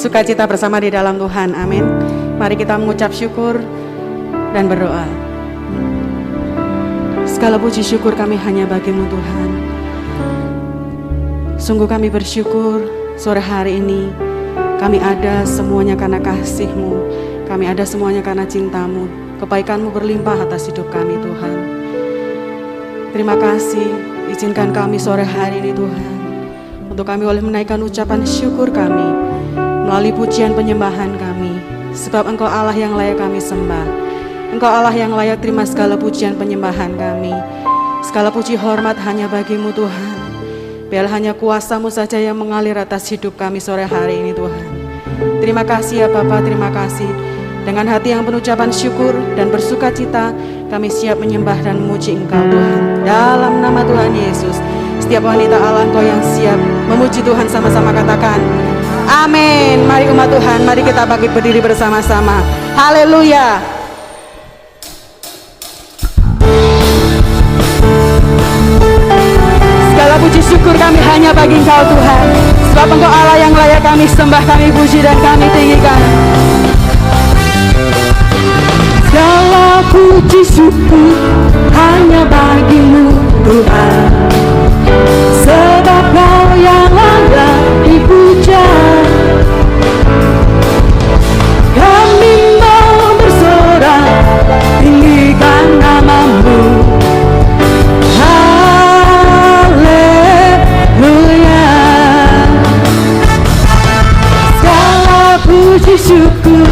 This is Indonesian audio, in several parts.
bersukacita bersama di dalam Tuhan. Amin. Mari kita mengucap syukur dan berdoa. Segala puji syukur kami hanya bagi-Mu Tuhan. Sungguh kami bersyukur sore hari ini kami ada semuanya karena kasih-Mu. Kami ada semuanya karena cinta-Mu. Kebaikan-Mu berlimpah atas hidup kami Tuhan. Terima kasih, izinkan kami sore hari ini Tuhan, untuk kami boleh menaikkan ucapan syukur kami melalui pujian penyembahan kami. Sebab Engkau Allah yang layak kami sembah. Engkau Allah yang layak terima segala pujian penyembahan kami. Segala puji hormat hanya bagi-Mu Tuhan. Biar hanya kuasa-Mu saja yang mengalir atas hidup kami sore hari ini Tuhan. Terima kasih ya Bapa, terima kasih. Dengan hati yang penuh ucapan syukur dan bersukacita, kami siap menyembah dan memuji Engkau Tuhan. Dalam nama Tuhan Yesus, setiap wanita Allah Engkau yang siap memuji Tuhan sama-sama katakan amin. Mari umat Tuhan, mari kita bangkit berdiri bersama-sama. Haleluya. Segala puji syukur kami hanya bagi Engkau Tuhan. Sebab Engkau Allah yang layak kami sembah, kami puji dan kami tinggikan. Segala puji syukur hanya bagi-Mu Tuhan. Sebab Kau yang layak dipuja. Kami mau bersorak tinggikan nama-Mu. Haleluya. Segala puji syukur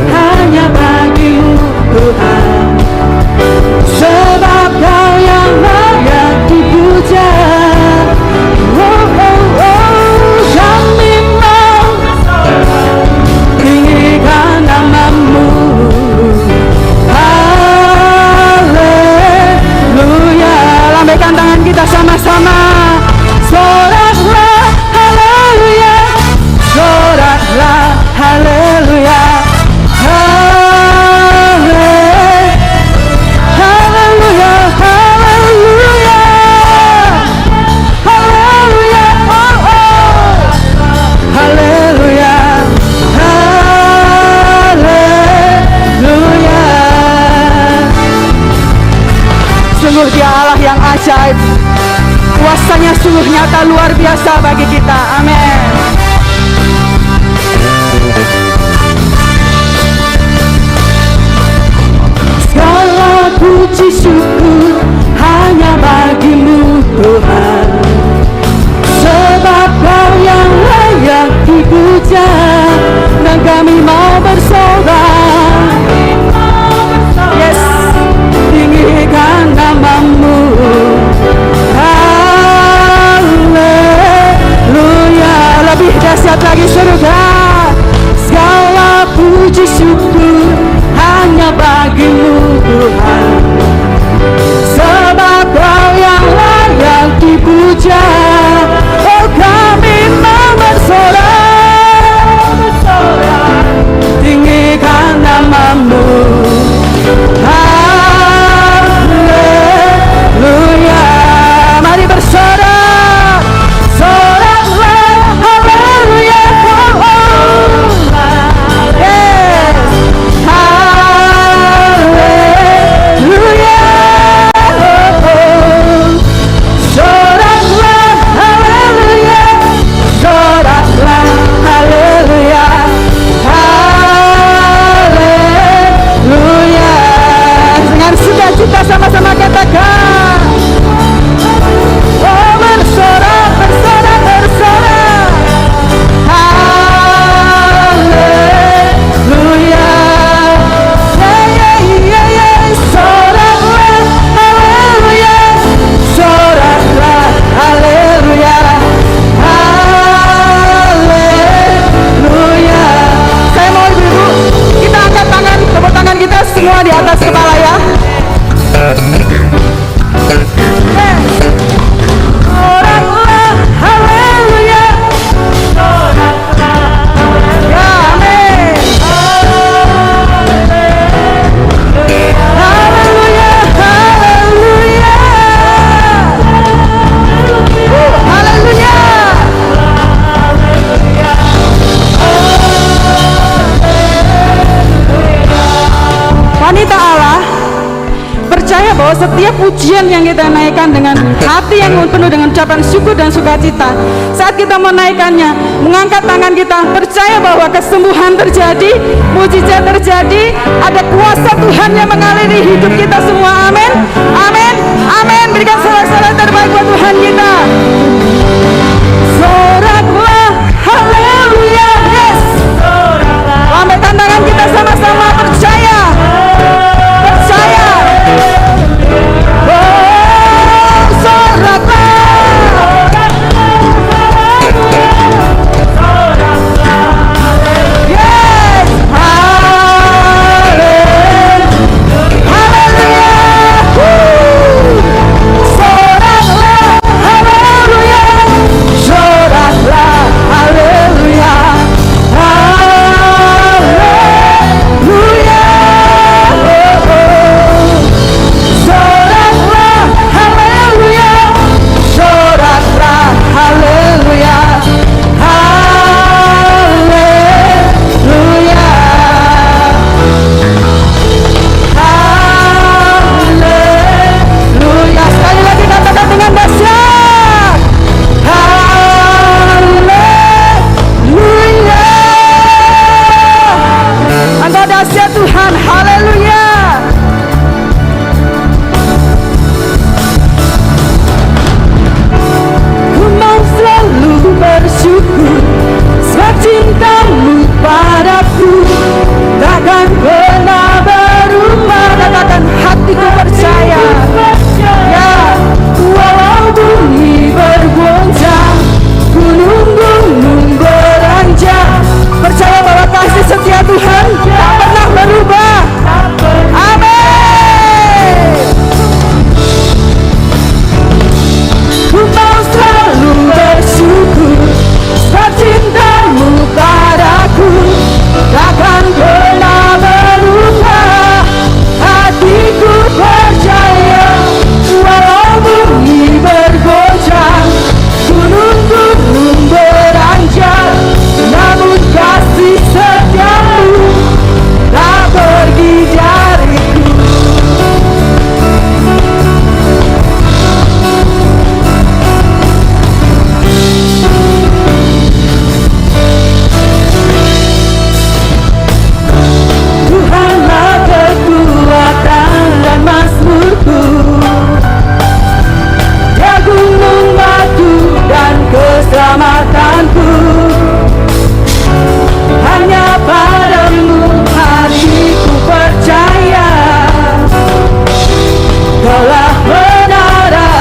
hanya bagi-Mu Tuhan. Sebab Kau yang layak dipuja. Kami mau tinggikan nama-Mu. Haleluya. Lambaikan tangan kita sama-sama. Soraklah haleluya. Soraklah haleluya. Dia Allah yang ajaib. Kuasanya sungguh nyata luar biasa bagi kita. Amin. Segala puji syukur hanya bagi-Mu Tuhan. Sebab Kau yang layak dipuja. Dan kami mau bersorak. Yes. Tinggikan nama-Mu. Haleluya. bahwa setiap pujian yang kita naikkan dengan hati yang penuh dengan ucapan syukur dan sukacita, saat kita menaikkannya, mengangkat tangan kita, percaya bahwa kesembuhan terjadi, mujizat terjadi, ada kuasa Tuhan yang mengaliri hidup kita semua. Amin, amin, amin. Berikan sorak-sorai terbaik buat Tuhan kita. Soraklah, haleluya, yes. Lambaikan tangan kita sama-sama, percaya, percaya. Oh, soraklah. Yes, haleluya, soraklah, haleluya, soraklah, haleluya, haleluya, soraklah, haleluya, soraklah, haleluya, haleluya, haleluya. Sekali lagi katakan dengan dahsyat, haleluya. Engkau dahsyat Tuhan, haleluya. Ku mau selalu bersyukur sebab cintamu padaku takkan pernah berubah. Katakan hatiku percaya, ya, walau bumi bergoncang, gunung-gunung beranjak, percaya bahwa kasih setia Tuhan tak pernah berubah. Amin. Ku mau selalu bersyukur sebab cintamu padaku takkan pernah berubah. Hatiku percaya walau bumi bergoncang, gunung-gunung beranjak, namun kasih setiamu tak pergi dariku. Tuhanlah kekuatan dan mazmurku, Dia gunung batu dan keselamatanku. Hanya padamu hatiku percaya, Kaulah menara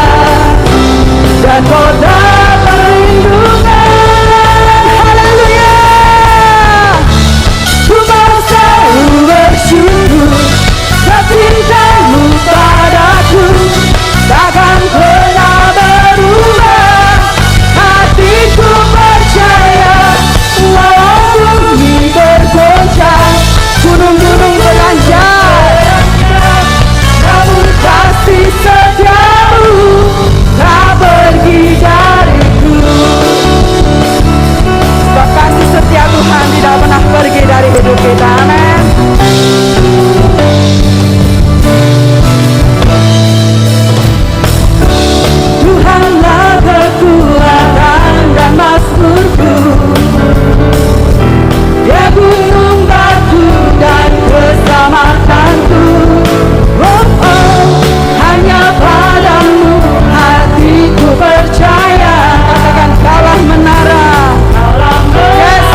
dan kota perlindungan. Haleluya. Ku mau selalu bersyukur sebab cintamu padaku takkan pernah berubah. Hatiku percaya walau bumi bergoncang, gunung-gunung beranjak, namun kasih setiamu tak pergi dariku. Sebab kasih setia Tuhan tidak pernah pergi dari hidup kita. Amin. Tuhanlah kekuatan dan mazmurku, Dia gunung batu dan keselamatanku. Oh, oh, hanya padamu hatiku percaya. Katakan Kaulah menara, yes,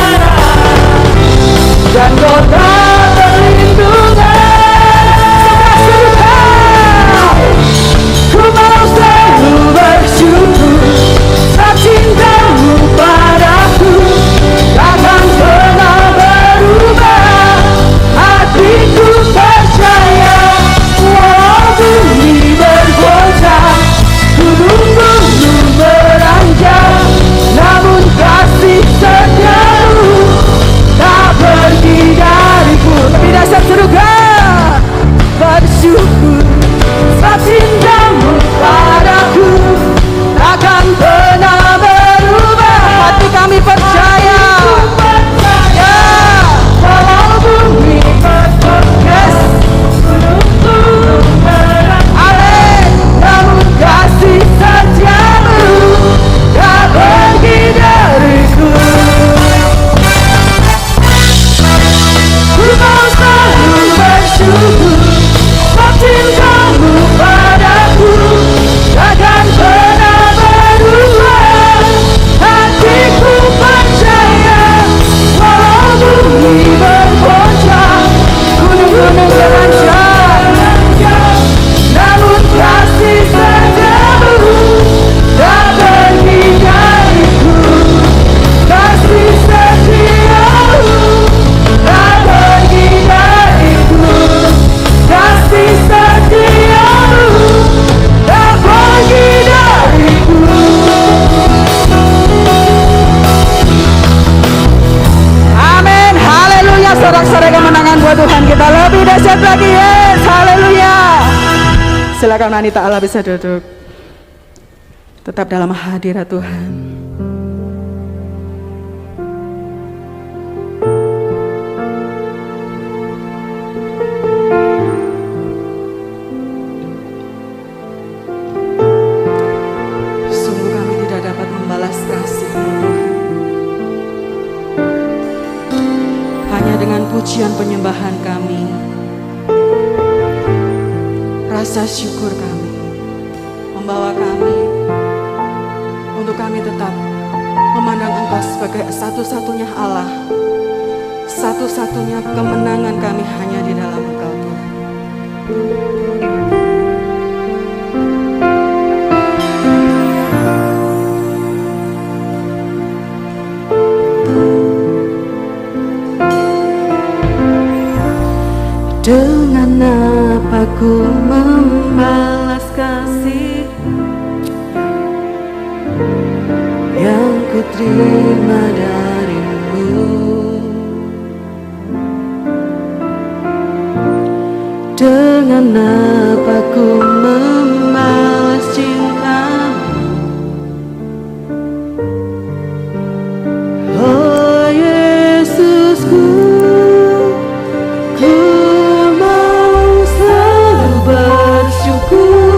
dan kota perlindungan. Ku mau selalu bersyukur sebab cintamu padaku takkan pernah berubah. Hatiku percaya walau bumi bergoncang, gunung-gunung beranjak, namun kasih setiamu tak pergi dariku. mau selalu bersyukur, sebab cintamu padaku takkan pernah berubah. Hatiku percaya, walau bumi bergoncang, gunung-gunung terancam, namun kasih setiamu tak pergi dariku. Kasih setiamu tak pergi dariku. Kasih setiamu tak pergi dariku. Amin, haleluya. Sorak-sorai kemenangan buat Tuhan kita lebih dahsyat lagi. Yes, haleluya. Silakan wanita Allah bisa duduk. Tetap dalam hadirat Tuhan. Sungguh kami tidak dapat membalas kasih-Mu Tuhan. Hanya dengan pujian penyembahan kami, rasa syukur kami membawa kami untuk kami tetap memandang Engkau sebagai satu-satunya Allah, satu-satunya kemenangan kami hanya di dalam Engkau Tuhan. Dengan apa ku membalas kasih yang ku terima darimu? Dengan apa ku membalas cintamu? Oh Yesusku, ku mau selalu bersyukur,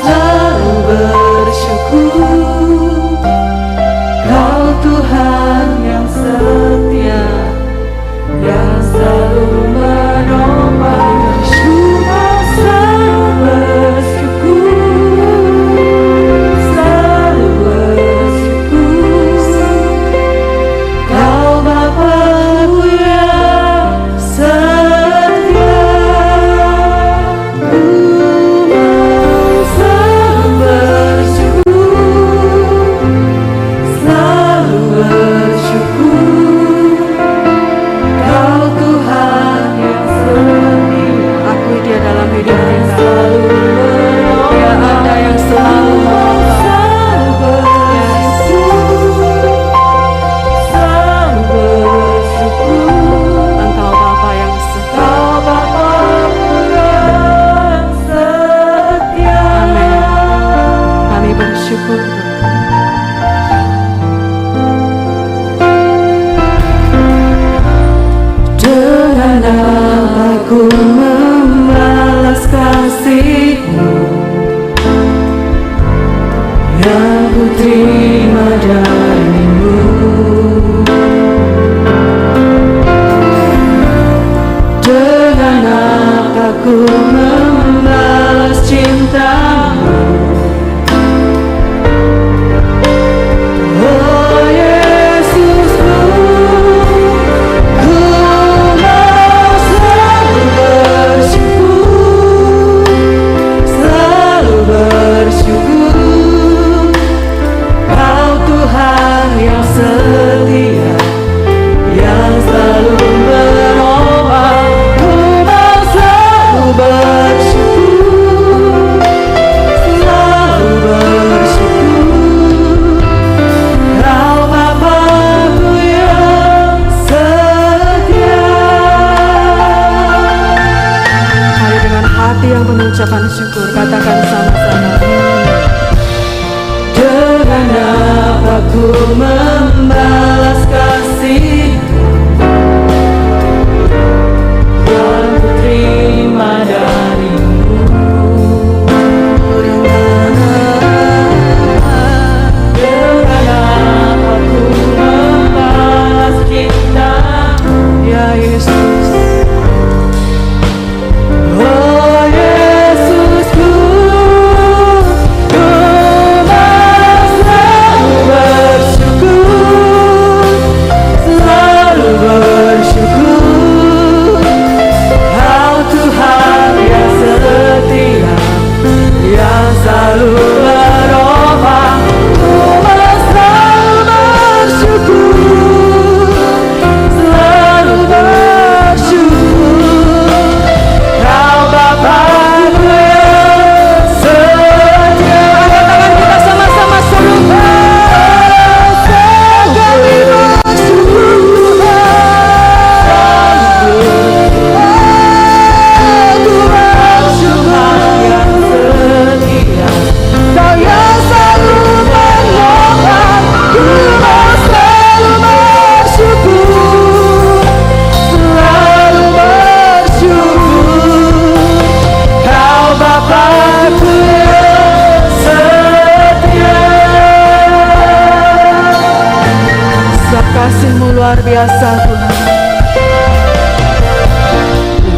selalu bersyukur. Kau Tuhan yang setia, yang selalu menopang. Ku mau selalu bersyukur, selalu bersyukur. Kau Bapa-Ku yang setia. Ku mau selalu bersyukur, selalu bersyukur. Kau Tuhan yang setia. Akui Dia dalam hidup kita. Dia ada yang selalu menolong. Selalu bersyukur. Engkau Bapa yang setia. Engkau Bapa-Ku yang setia. Amin. Kami bersyukur. Dengan apa ku membalas kasih-Mu yang ku terima darimu? Dengan apa ku membalas cinta-Mu? Oh Yesusku, ku mau selalu bersyukur, selalu bersyukur. Kau Tuhan yang setia, yang selalu menolong. Ku mau selalu bersyukur, selalu bersyukur. Kau Bapa-Ku yang setia. Mari dengan hati yang penuh ucapan syukur katakan sama-sama. Dengan apa ku membalas kasih yang ku terima darimu? Dengan apa ku membalas cinta biasa Tuhan.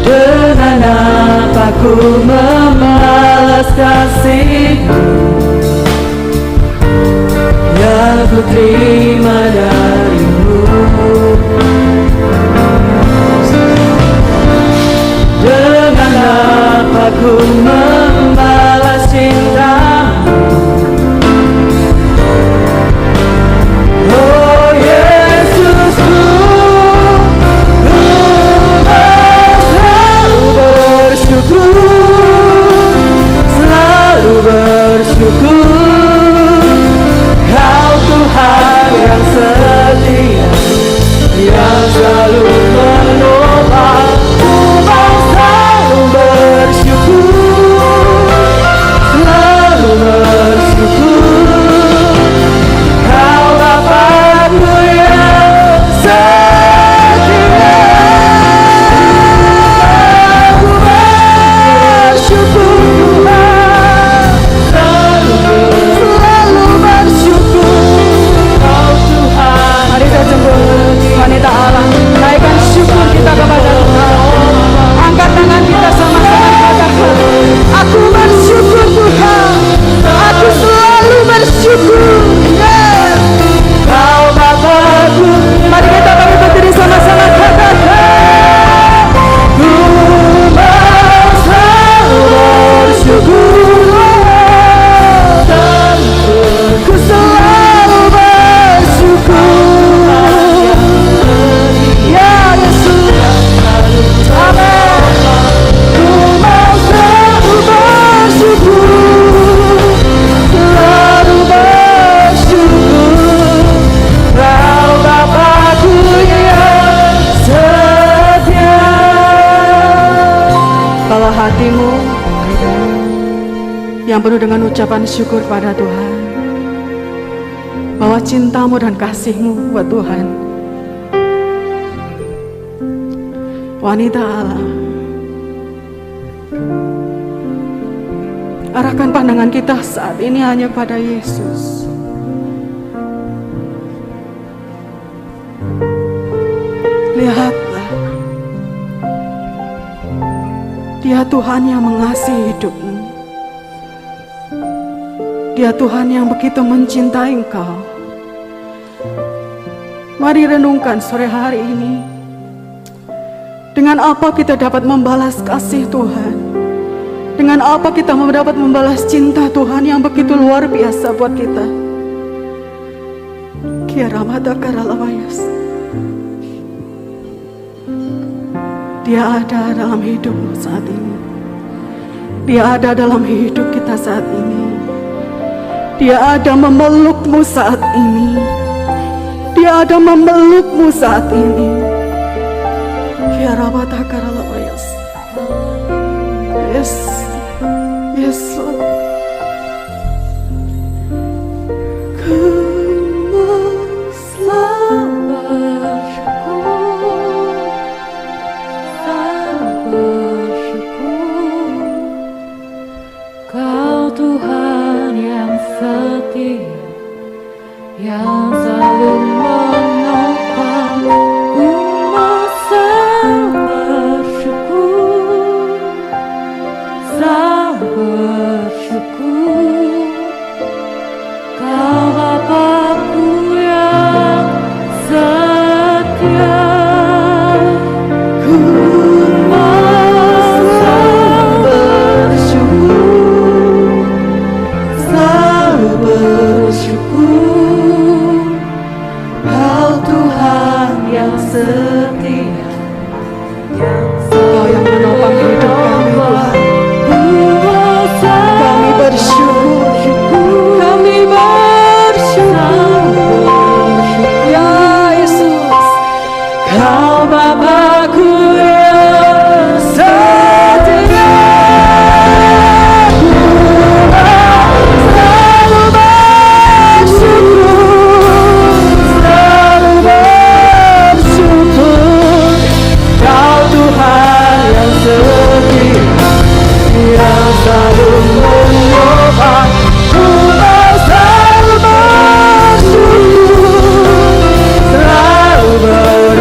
Dengan apa ku membalas kasih-Mu yang ku terima dari-Mu. Dengan apa ku membalas cinta-Mu. Oh Yesusku, ku selalu bersyukur. Kau Tuhan yang setia, yang selalu menopang. Ku mau selalu bersyukur, selalu bersyukur. Kau Bapa-Ku yang setia. Ku bersyukur Tuhan, selalu bersyukur. Kau Tuhan. Mari kita jemput wanita Allah, naikkan syukur kita kepada Tuhan. Angkat tangan kita sama-sama katakan, aku bersyukur Tuhan, aku selalu bersyukur. Yes. Kau Bapa-Ku. Mari kita bangkit berdiri sama-sama katakan, ku mau selalu bersyukur. Ku selalu bersyukur. Ya Yesus, amin. Ku mau selalu bersyukur, selalu bersyukur. Kau Bapa-Ku yang setia. Kalau hatimu yang penuh dengan ucapan syukur pada Tuhan, bahwa cintamu dan kasih-Mu buat Tuhan, wanita Allah, arahkan pandangan kita saat ini hanya pada Yesus. Lihatlah, Dia Tuhan yang mengasihi hidupmu. Dia Tuhan yang begitu mencintai engkau. Mari renungkan sore hari ini, dengan apa kita dapat membalas kasih Tuhan? Dengan apa kita dapat membalas cinta Tuhan yang begitu luar biasa buat kita? Dia ada dalam hidupmu saat ini. Dia ada dalam hidup kita saat ini. Dia ada memelukmu saat ini. Dia ada memelukmu saat ini. Yes, yes, Lord. Ku mau selalu bersyukur. Kau Tuhan yang setia, yang selalu menopang. Ku mau selalu bersyukur, selalu bersyukur. Kau Bapa-Ku yang setia. Ku mau selalu bersyukur, selalu bersyukur. Kau Tuhan yang setia, Engkau yang menopang hidup kami Tuhan. Kami bersyukur, kami bersyukur. Ya Yesus, Kau Bapa-Ku yang setia. Ku selalu bersyukur, selalu bersyukur. Kau Tuhan yang setia, yang selalu menopang. Ku mau selalu bersyukur, selalu bersyukur.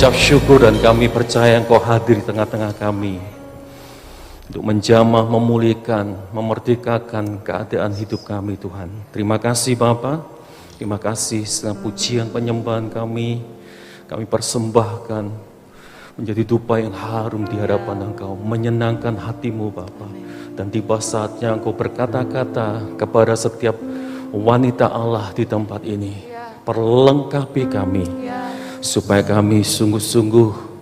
mengucap syukur dan kami percaya Engkau hadir di tengah-tengah kami untuk menjamah, memulihkan, memerdekakan keadaan hidup kami Tuhan. Terima kasih Bapa, terima kasih segala pujian penyembahan kami persembahkan menjadi dupa yang harum di hadapan Engkau, menyenangkan hatimu Bapa. Dan tiba saatnya Engkau berkata-kata kepada setiap wanita Allah di tempat ini, perlengkapi kami, supaya kami sungguh-sungguh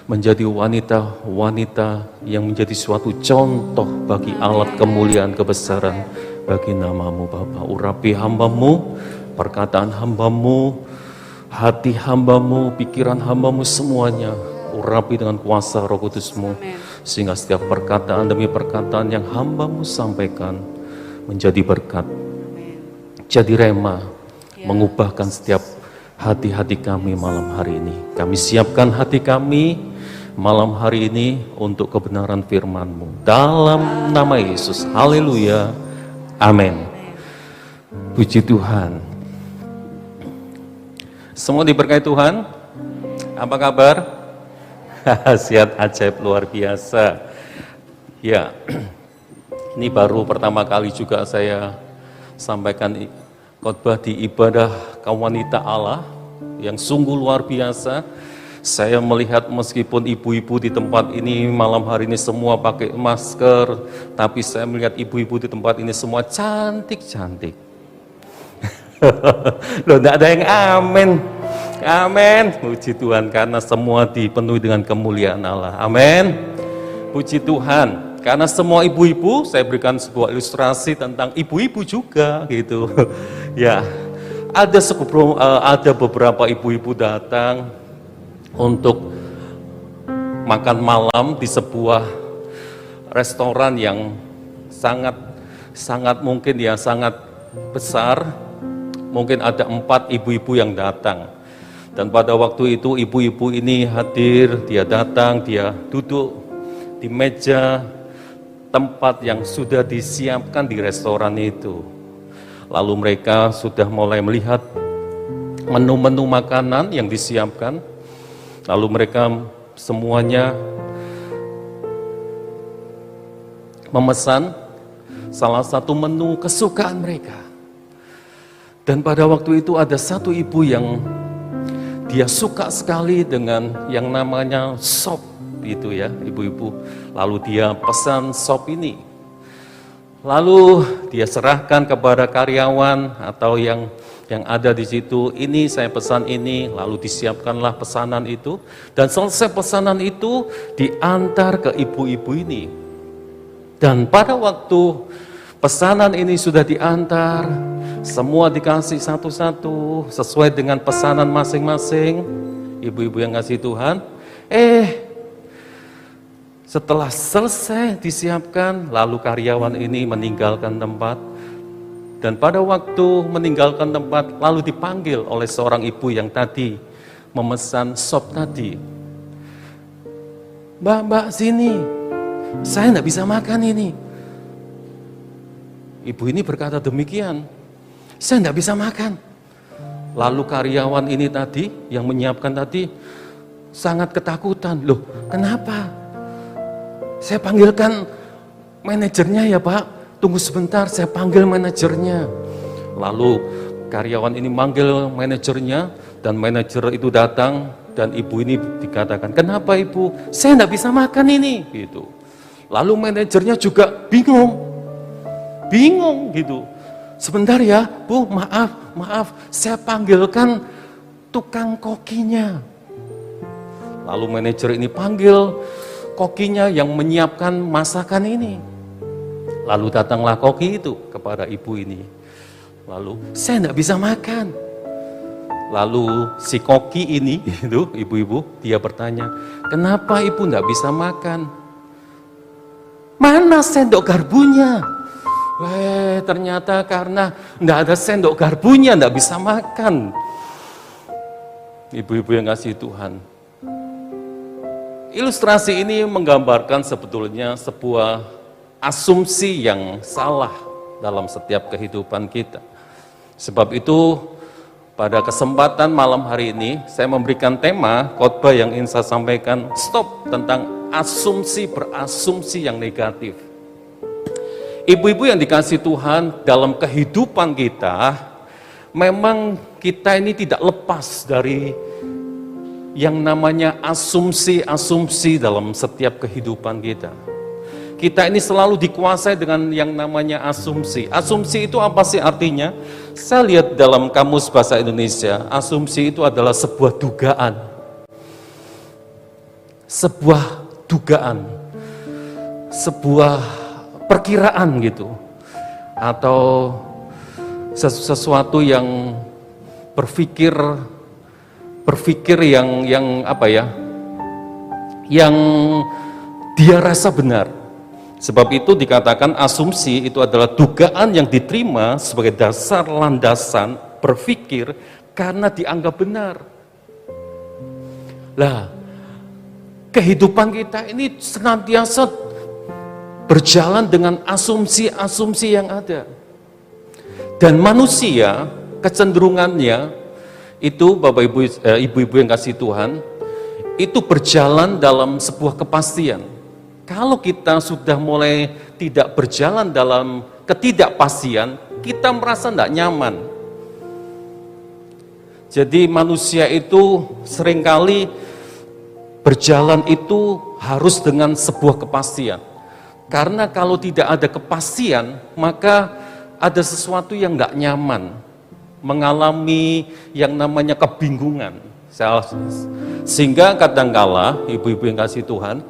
menjadi wanita-wanita yang menjadi suatu contoh bagi alat kemuliaan kebesaran bagi namamu Bapa. Urapi hambamu, perkataan hambamu, hati hambamu, pikiran hambamu semuanya. Urapi dengan kuasa Roh Kudus-Mu, sehingga setiap perkataan demi perkataan yang hambamu sampaikan menjadi berkat, jadi rema, mengubahkan setiap hati-hati kami malam hari ini. Kami siapkan hati kami malam hari ini untuk kebenaran firman-Mu. Dalam nama Yesus, haleluya, amin. Puji Tuhan. Semua diberkati Tuhan. Apa kabar? Sehat ajaib luar biasa. Ya, ini baru pertama kali juga saya sampaikan khotbah di ibadah kaum wanita Allah yang sungguh luar biasa. Saya melihat meskipun ibu-ibu di tempat ini malam hari ini semua pakai masker, tapi saya melihat ibu-ibu di tempat ini semua cantik-cantik. Loh, tidak ada yang amin. Amin. Puji Tuhan, karena semua dipenuhi dengan kemuliaan Allah. Amin. Puji Tuhan. Karena semua ibu-ibu, saya berikan sebuah ilustrasi tentang ibu-ibu juga gitu. Ya, ada beberapa ibu-ibu datang untuk makan malam di sebuah restoran yang sangat mungkin ya sangat besar. Mungkin ada 4 ibu-ibu yang datang. Dan pada waktu itu ibu-ibu ini hadir, dia datang, dia duduk di meja tempat yang sudah disiapkan di restoran itu. Lalu mereka sudah mulai melihat menu-menu makanan yang disiapkan. Lalu mereka semuanya memesan salah satu menu kesukaan mereka. Dan pada waktu itu ada satu ibu yang dia suka sekali dengan yang namanya sop itu ya, ibu-ibu. Lalu dia pesan sop ini. Lalu dia serahkan kepada karyawan atau yang ada di situ. Ini saya pesan ini, lalu disiapkanlah pesanan itu. Dan selesai pesanan itu diantar ke ibu-ibu ini. Dan pada waktu pesanan ini sudah diantar, semua dikasih satu-satu sesuai dengan pesanan masing-masing. Ibu-ibu yang kasih Tuhan, setelah selesai disiapkan, lalu karyawan ini meninggalkan tempat. Dan pada waktu meninggalkan tempat, lalu dipanggil oleh seorang ibu yang tadi memesan sop tadi. Mbak sini, saya enggak bisa makan ini. Ibu ini berkata demikian, saya enggak bisa makan. Lalu karyawan ini tadi, yang menyiapkan tadi, sangat ketakutan. Loh, kenapa? Saya panggilkan manajernya ya Pak, tunggu sebentar, saya panggil manajernya. Lalu karyawan ini manggil manajernya, dan manajer itu datang, dan ibu ini dikatakan, kenapa ibu? Saya enggak bisa makan ini. Gitu. Lalu manajernya juga bingung gitu. Sebentar ya, Bu, maaf, saya panggilkan tukang kokinya. Lalu manajer ini panggil kokinya yang menyiapkan masakan ini. Lalu datanglah koki itu kepada ibu ini. Lalu, saya enggak bisa makan. Lalu si koki ini, itu ibu-ibu, dia bertanya, kenapa ibu enggak bisa makan? Mana sendok garpunya? Ternyata karena enggak ada sendok garpunya, enggak bisa makan. Ibu-ibu yang kasih Tuhan. Ilustrasi ini menggambarkan sebetulnya sebuah asumsi yang salah dalam setiap kehidupan kita. Sebab itu Pada kesempatan malam hari ini, saya memberikan tema khotbah yang ingin saya sampaikan, stop tentang asumsi berasumsi yang negatif. Ibu-ibu yang dikasihi Tuhan, dalam kehidupan kita, memang kita ini tidak lepas dari yang namanya asumsi-asumsi dalam setiap kehidupan kita. Kita ini selalu dikuasai dengan yang namanya asumsi. Asumsi itu apa sih artinya? Saya lihat dalam Kamus Bahasa Indonesia, asumsi itu adalah sebuah dugaan. Sebuah dugaan. Sebuah perkiraan gitu. Atau sesuatu yang berpikir yang apa ya? Yang dia rasa benar. Sebab itu dikatakan asumsi itu adalah dugaan yang diterima sebagai dasar landasan berpikir karena dianggap benar. Lah, kehidupan kita ini senantiasa berjalan dengan asumsi-asumsi yang ada. Dan manusia kecenderungannya itu Bapak Ibu yang kasih Tuhan, itu berjalan dalam sebuah kepastian. Kalau kita sudah mulai tidak berjalan dalam ketidakpastian, kita merasa tidak nyaman. Jadi manusia itu seringkali berjalan itu harus dengan sebuah kepastian. Karena kalau tidak ada kepastian, maka ada sesuatu yang tidak nyaman, mengalami yang namanya kebingungan. Sehingga kadangkala, ibu-ibu yang kasih Tuhan,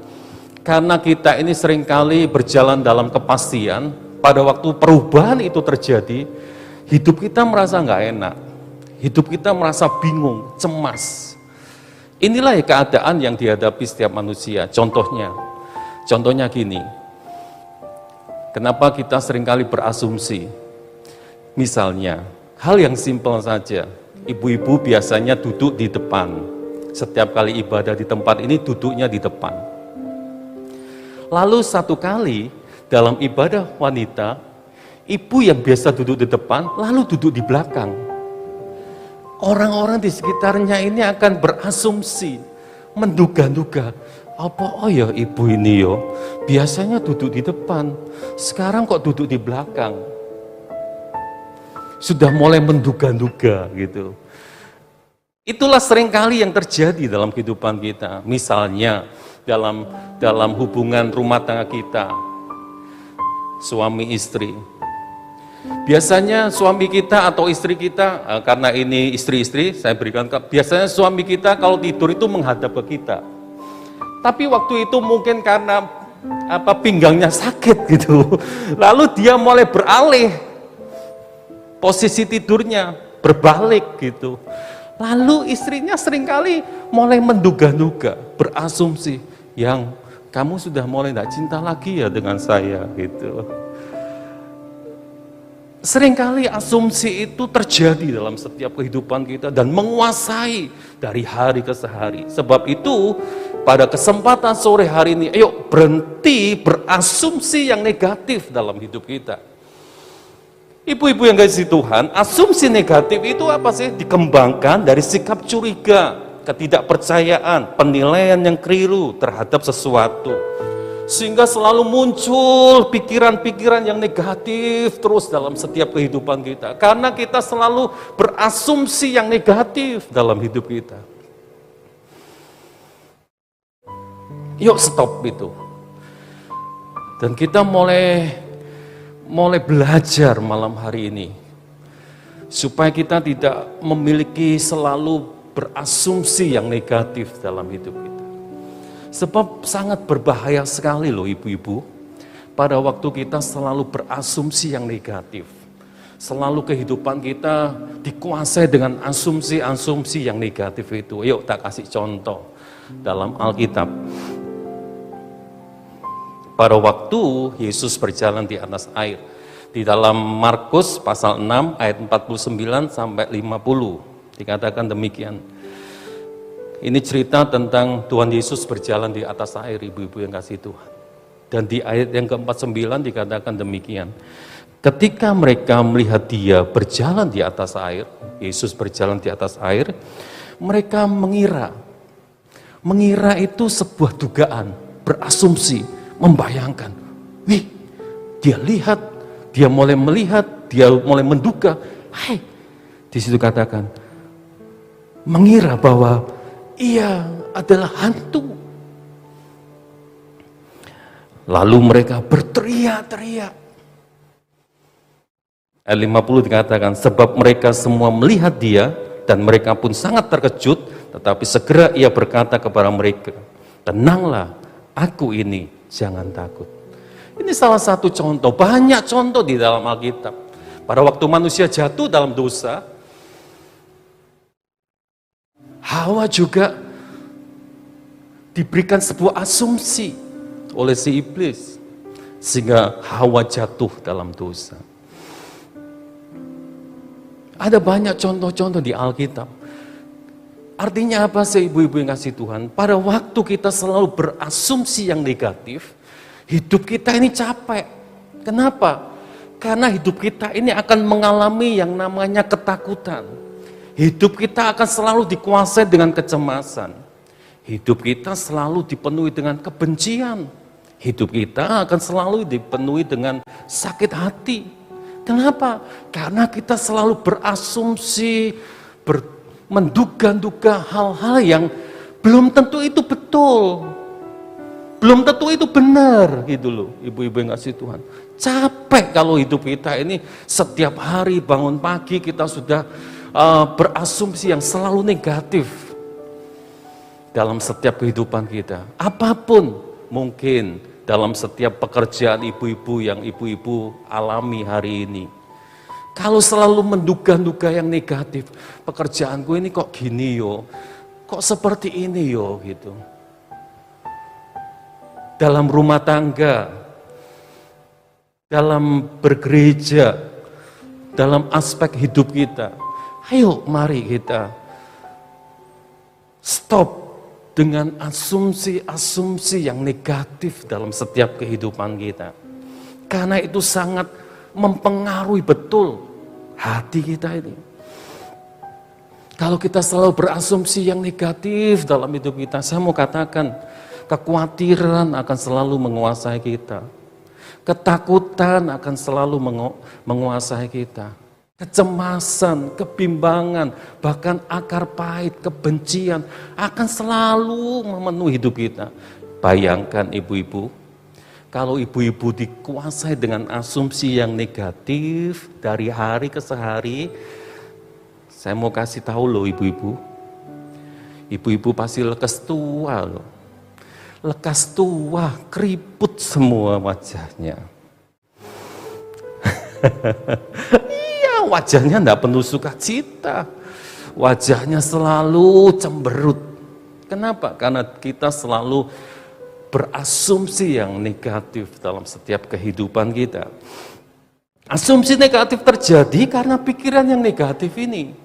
karena kita ini seringkali berjalan dalam kepastian, pada waktu perubahan itu terjadi, hidup kita merasa nggak enak, hidup kita merasa bingung, cemas. Inilah keadaan yang dihadapi setiap manusia. Contohnya gini, kenapa kita seringkali berasumsi? Misalnya, hal yang simpel saja, ibu-ibu biasanya duduk di depan. Setiap kali ibadah di tempat ini duduknya di depan. Lalu satu kali dalam ibadah wanita, ibu yang biasa duduk di depan, lalu duduk di belakang. Orang-orang di sekitarnya ini akan berasumsi, menduga-duga, oh ya ibu ini yo, biasanya duduk di depan, sekarang kok duduk di belakang. Sudah mulai menduga-duga gitu. Itulah seringkali yang terjadi dalam kehidupan kita. Misalnya, dalam hubungan rumah tangga kita, suami istri. Biasanya suami kita atau istri kita, karena ini istri-istri, saya berikan, biasanya suami kita kalau tidur itu menghadap ke kita. Tapi waktu itu mungkin karena pinggangnya sakit gitu, lalu dia mulai beralih posisi tidurnya, berbalik gitu. Lalu istrinya seringkali mulai menduga-duga, berasumsi, yang kamu sudah mulai tidak cinta lagi ya dengan saya gitu. Seringkali asumsi itu terjadi dalam setiap kehidupan kita dan menguasai dari hari ke hari. Sebab itu pada kesempatan sore hari ini, ayo berhenti berasumsi yang negatif dalam hidup kita. Ibu-ibu yang kasih Tuhan, asumsi negatif itu apa sih? Dikembangkan dari sikap curiga, ketidakpercayaan, penilaian yang keliru terhadap sesuatu. Sehingga selalu muncul pikiran-pikiran yang negatif terus dalam setiap kehidupan kita. Karena kita selalu berasumsi yang negatif dalam hidup kita. Yuk stop itu. Dan kita mulai belajar malam hari ini supaya kita tidak memiliki selalu berasumsi yang negatif dalam hidup kita. Sebab sangat berbahaya sekali loh ibu-ibu pada waktu kita selalu berasumsi yang negatif. Selalu kehidupan kita dikuasai dengan asumsi-asumsi yang negatif itu. Yuk tak kasih contoh dalam Alkitab. Pada waktu Yesus berjalan di atas air, di dalam Markus pasal 6 ayat 49 sampai 50 dikatakan demikian. Ini cerita tentang Tuhan Yesus berjalan di atas air, ibu-ibu yang kasih Tuhan. Dan di ayat yang ke-49 dikatakan demikian. Ketika mereka melihat dia berjalan di atas air, Yesus berjalan di atas air, mereka mengira itu sebuah dugaan, berasumsi, membayangkan. Wih, dia lihat, dia mulai melihat, dia mulai menduga. Hai, di situ katakan, mengira bahwa ia adalah hantu. Lalu mereka berteriak-teriak. Ayat 50 dikatakan, sebab mereka semua melihat dia, dan mereka pun sangat terkejut, tetapi segera ia berkata kepada mereka, tenanglah, aku ini, jangan takut. Ini salah satu contoh, banyak contoh di dalam Alkitab. Pada waktu manusia jatuh dalam dosa, Hawa juga diberikan sebuah asumsi oleh si iblis, sehingga Hawa jatuh dalam dosa. Ada banyak contoh-contoh di Alkitab. Artinya apa sih ibu-ibu yang kasih Tuhan? Pada waktu kita selalu berasumsi yang negatif, hidup kita ini capek. Kenapa? Karena hidup kita ini akan mengalami yang namanya ketakutan. Hidup kita akan selalu dikuasai dengan kecemasan. Hidup kita selalu dipenuhi dengan kebencian. Hidup kita akan selalu dipenuhi dengan sakit hati. Kenapa? Karena kita selalu berasumsi, menduga-duga hal-hal yang belum tentu itu betul. Belum tentu itu benar, gitu loh, ibu-ibu yang kasih Tuhan. Capek kalau hidup kita ini setiap hari bangun pagi kita sudah berasumsi yang selalu negatif dalam setiap kehidupan kita. Apapun mungkin dalam setiap pekerjaan ibu-ibu yang ibu-ibu alami hari ini. Kalau selalu menduga-duga yang negatif, pekerjaanku ini kok gini yo, kok seperti ini yo, gitu. Dalam rumah tangga, dalam bergereja, dalam aspek hidup kita, ayo mari kita stop dengan asumsi-asumsi yang negatif dalam setiap kehidupan kita. Karena itu sangat mempengaruhi betul hati kita ini. Kalau kita selalu berasumsi yang negatif dalam hidup kita, saya mau katakan, kekhawatiran akan selalu menguasai kita. Ketakutan akan selalu menguasai kita. Kecemasan, kebimbangan, bahkan akar pahit, kebencian akan selalu memenuhi hidup kita. Bayangkan ibu-ibu, kalau ibu-ibu dikuasai dengan asumsi yang negatif dari hari ke hari, saya mau kasih tahu loh ibu-ibu, ibu-ibu pasti lekas tua loh. Lekas tua, keriput semua wajahnya. Wajahnya tidak penuh sukacita, wajahnya selalu cemberut. Kenapa? Karena kita selalu berasumsi yang negatif dalam setiap kehidupan kita. Asumsi negatif terjadi karena pikiran yang negatif ini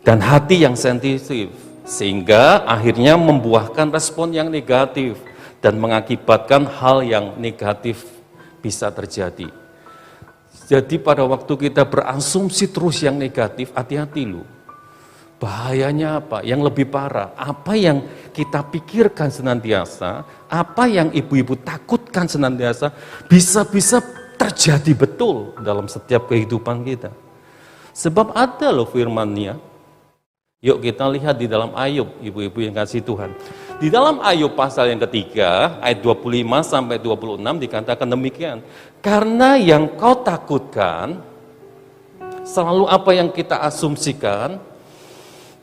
dan hati yang sensitif, sehingga akhirnya membuahkan respon yang negatif dan mengakibatkan hal yang negatif bisa terjadi. Jadi pada waktu kita berasumsi terus yang negatif, hati-hati loh. Bahayanya apa? Yang lebih parah, apa yang kita pikirkan senantiasa, apa yang ibu-ibu takutkan senantiasa, bisa-bisa terjadi betul dalam setiap kehidupan kita. Sebab ada loh firman-Nya. Yuk kita lihat di dalam Ayub, ibu-ibu yang kasih Tuhan. Di dalam Ayub pasal yang ketiga, ayat 25 sampai 26 dikatakan demikian. Karena yang kau takutkan, selalu apa yang kita asumsikan,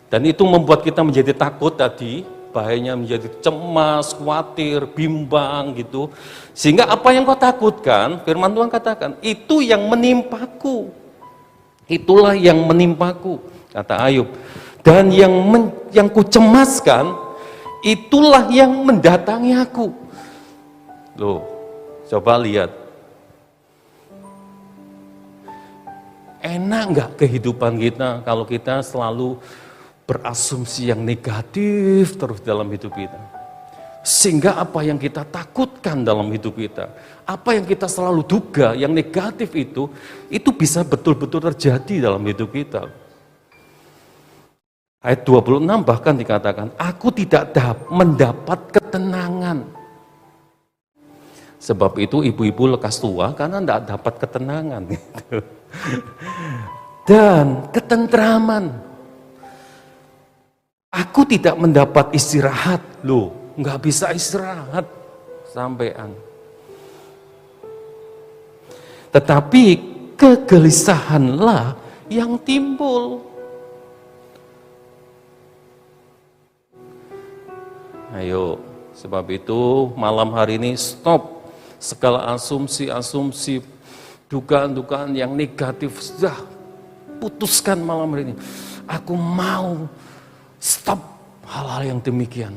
dan itu membuat kita menjadi takut tadi, bahayanya menjadi cemas, khawatir, bimbang gitu. Sehingga apa yang kau takutkan, firman Tuhan katakan, itu yang menimpaku. Itulah yang menimpaku, kata Ayub. Dan yang ku cemaskan, itulah yang mendatangi aku. Loh, coba lihat. Enak nggak kehidupan kita kalau kita selalu berasumsi yang negatif terus dalam hidup kita? Sehingga apa yang kita takutkan dalam hidup kita, apa yang kita selalu duga, yang negatif itu bisa betul-betul terjadi dalam hidup kita. Ayat 26 bahkan dikatakan, aku tidak mendapat ketenangan. Sebab itu ibu-ibu lekas tua karena tidak dapat ketenangan. Gitu. Dan ketentraman. Aku tidak mendapat istirahat. Loh, nggak bisa istirahat sampean. Tetapi kegelisahanlah yang timbul. Ayo, sebab itu malam hari ini stop segala asumsi-asumsi, dugaan-dugaan yang negatif. Sudah putuskan malam hari ini. Aku mau stop hal-hal yang demikian.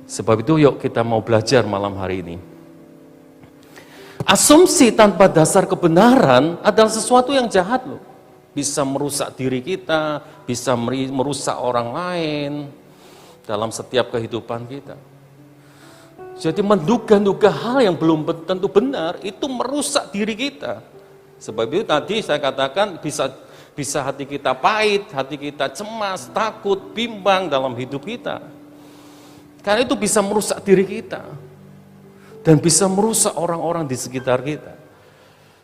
Sebab itu yuk kita mau belajar malam hari ini. Asumsi tanpa dasar kebenaran adalah sesuatu yang jahat loh. Bisa merusak diri kita, bisa merusak orang lain dalam setiap kehidupan kita. Jadi menduga-duga hal yang belum tentu benar itu merusak diri kita. Sebab itu tadi saya katakan bisa hati kita pahit, hati kita cemas, takut, bimbang dalam hidup kita. Karena itu bisa merusak diri kita. Dan bisa merusak orang-orang di sekitar kita.